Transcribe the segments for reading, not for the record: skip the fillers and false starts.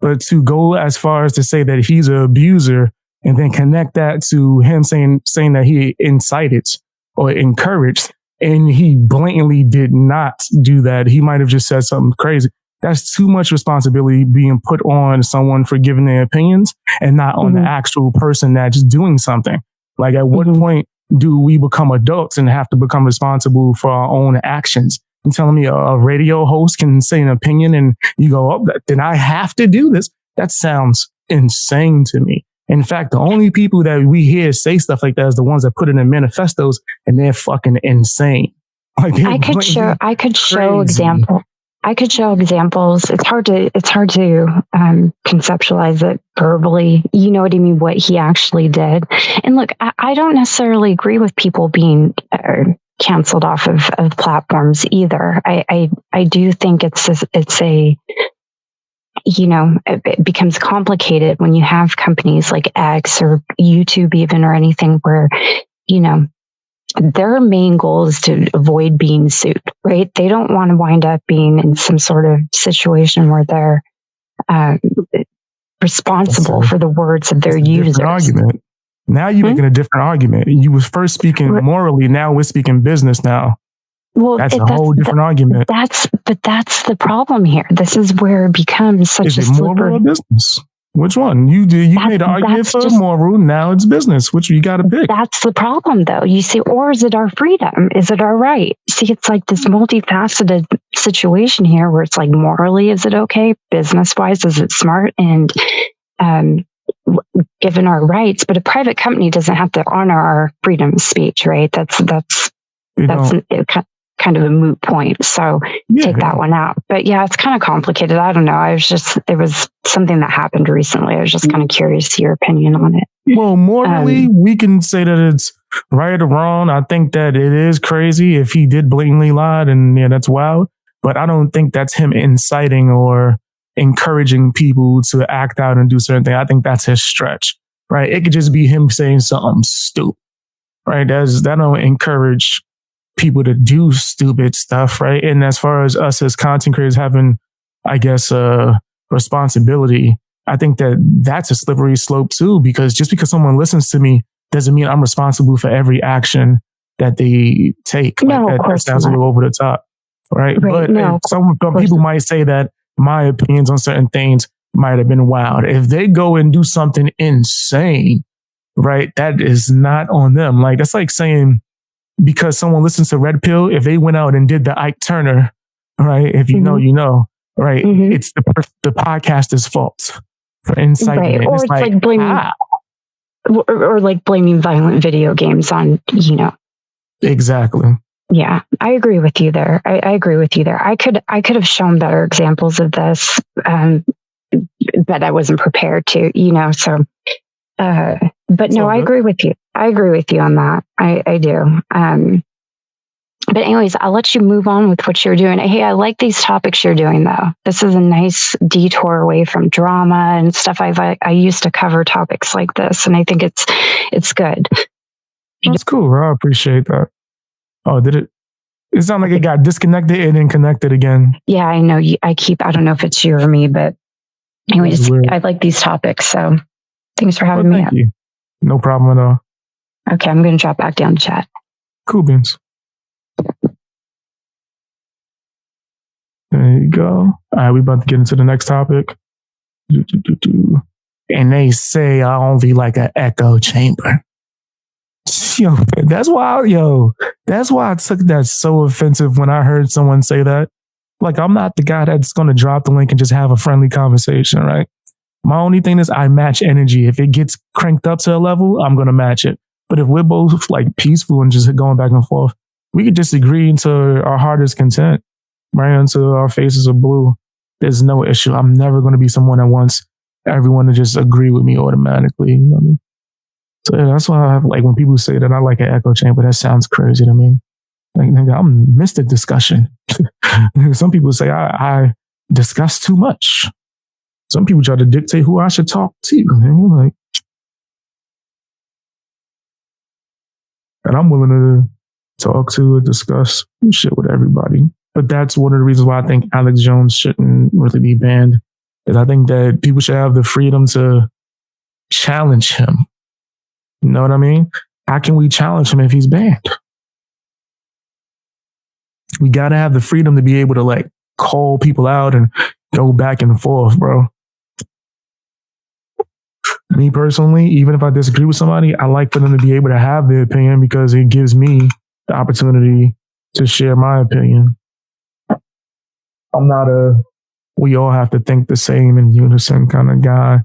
But to go as far as to say that he's an abuser and then connect that to him saying that he incited or encouraged, and he blatantly did not do that. He might have just said something crazy. That's too much responsibility being put on someone for giving their opinions and not on the actual person that's doing something. Like, at what point do we become adults and have to become responsible for our own actions? You telling me a radio host can say an opinion and you go, oh, then I have to do this? That sounds insane to me. In fact, the only people that we hear say stuff like that is the ones that put it in manifestos, and they're fucking insane. Like, I could show examples. It's hard to conceptualize it verbally. You know what I mean? What he actually did. And look, I don't necessarily agree with people being canceled off of platforms either. I do think it becomes complicated when you have companies like X or YouTube even, or anything where, their main goal is to avoid being sued, right? They don't want to wind up being in some sort of situation where they're responsible for the words of their users. Argument. Now you're making a different argument. You was first speaking morally. Now we're speaking business now. Well, that's a whole different argument. That's the problem here. This is where it becomes such a slippery. Is it moral or business? Which one? You made an argument for moral. Now it's business. Which you got to pick? That's the problem, though. You see, or is it our freedom? Is it our right? See, it's like this multifaceted situation here, where it's like, morally, is it okay? Business wise, is it smart? And given our rights, but a private company doesn't have to honor our freedom of speech, right? That's kind of a moot point. So take that one out. But yeah, it's kind of complicated. I don't know. It was something that happened recently. I was just kind of curious to your opinion on it. Well, morally, we can say that it's right or wrong. I think that it is crazy if he did blatantly lie, and that's wild. But I don't think that's him inciting or encouraging people to act out and do certain things. I think that's his stretch, right? It could just be him saying something stupid, right? That don't encourage people to do stupid stuff, right? And as far as us as content creators having, I guess, a responsibility, I think that's a slippery slope too, because just because someone listens to me doesn't mean I'm responsible for every action that they take. No, like, that sounds a little over the top, right? But some people might say that my opinions on certain things might have been wild. If they go and do something insane, right, that is not on them. Like, that's like saying, because someone listens to Red Pill, if they went out and did the Ike Turner, right? If you know, you know, right? It's the podcaster's fault for inciting it. Or it's like blaming, or like blaming violent video games on, Exactly. Yeah, I agree with you there. I agree with you there. I could have shown better examples of this, but I wasn't prepared to, so. But no, I agree with you. I agree with you on that. I do. But anyways, I'll let you move on with what you're doing. Hey, I like these topics you're doing, though. This is a nice detour away from drama and stuff. I used to cover topics like this, and I think it's good. That's cool. I appreciate that. Oh, did it? It sounded like it got disconnected and then connected again. Yeah, I know. I don't know if it's you or me, but anyways, I like these topics. So thanks for having me up. You. No problem at all. Okay, I'm going to drop back down to chat. Cool beans. There you go. All right, we're about to get into the next topic. And they say I only like an echo chamber. That's why I took that so offensive when I heard someone say that. Like, I'm not the guy that's going to drop the link and just have a friendly conversation, right? My only thing is I match energy. If it gets cranked up to a level, I'm going to match it. But if we're both like peaceful and just going back and forth, we could just agree until our heart is content, right? Until our faces are blue. There's no issue. I'm never going to be someone that wants everyone to just agree with me automatically. You know what I mean? So yeah, that's why I have, like, when people say that I like an echo chamber, that sounds crazy to me. Like, I'm Mr. Discussion. Some people say I discuss too much. Some people try to dictate who I should talk to. Like, and I'm willing to talk to or discuss shit with everybody. But that's one of the reasons why I think Alex Jones shouldn't really be banned. is I think that people should have the freedom to challenge him. You know what I mean? How can we challenge him if he's banned? We got to have the freedom to be able to like call people out and go back and forth, bro. Me personally, even if I disagree with somebody, I like for them to be able to have their opinion because it gives me the opportunity to share my opinion. I'm not we all have to think the same in unison kind of guy.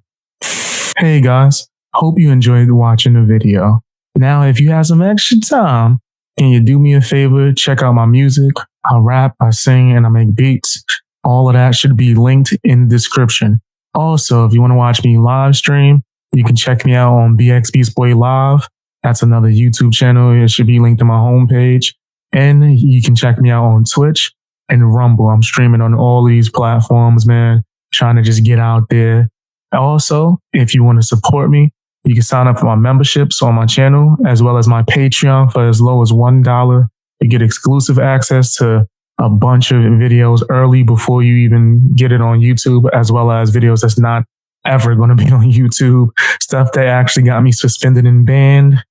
Hey guys, hope you enjoyed watching the video. Now, if you have some extra time, can you do me a favor? Check out my music. I rap, I sing, and I make beats. All of that should be linked in the description. Also, if you want to watch me live stream, you can check me out on bxbeastboy Live. That's another YouTube channel. It should be linked to my homepage. And you can check me out on Twitch and Rumble. I'm streaming on all these platforms, man. Trying to just get out there. Also, if you want to support me, you can sign up for my memberships on my channel, as well as my Patreon for as low as $1. You get exclusive access to a bunch of videos early before you even get it on YouTube, as well as videos that's not ever going to be on YouTube. Stuff that actually got me suspended and banned.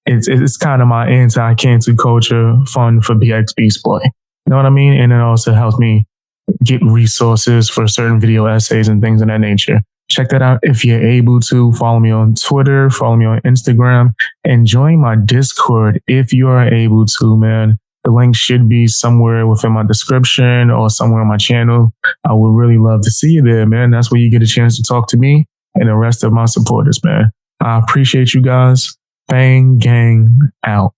It's kind of my anti-cancel culture fund for bxbeastboy. You know what I mean? And it also helps me get resources for certain video essays and things of that nature. Check that out if you're able to. Follow me on Twitter, follow me on Instagram, and join my Discord if you are able to, man. The link should be somewhere within my description or somewhere on my channel. I would really love to see you there, man. That's where you get a chance to talk to me and the rest of my supporters, man. I appreciate you guys. Bang, gang, out.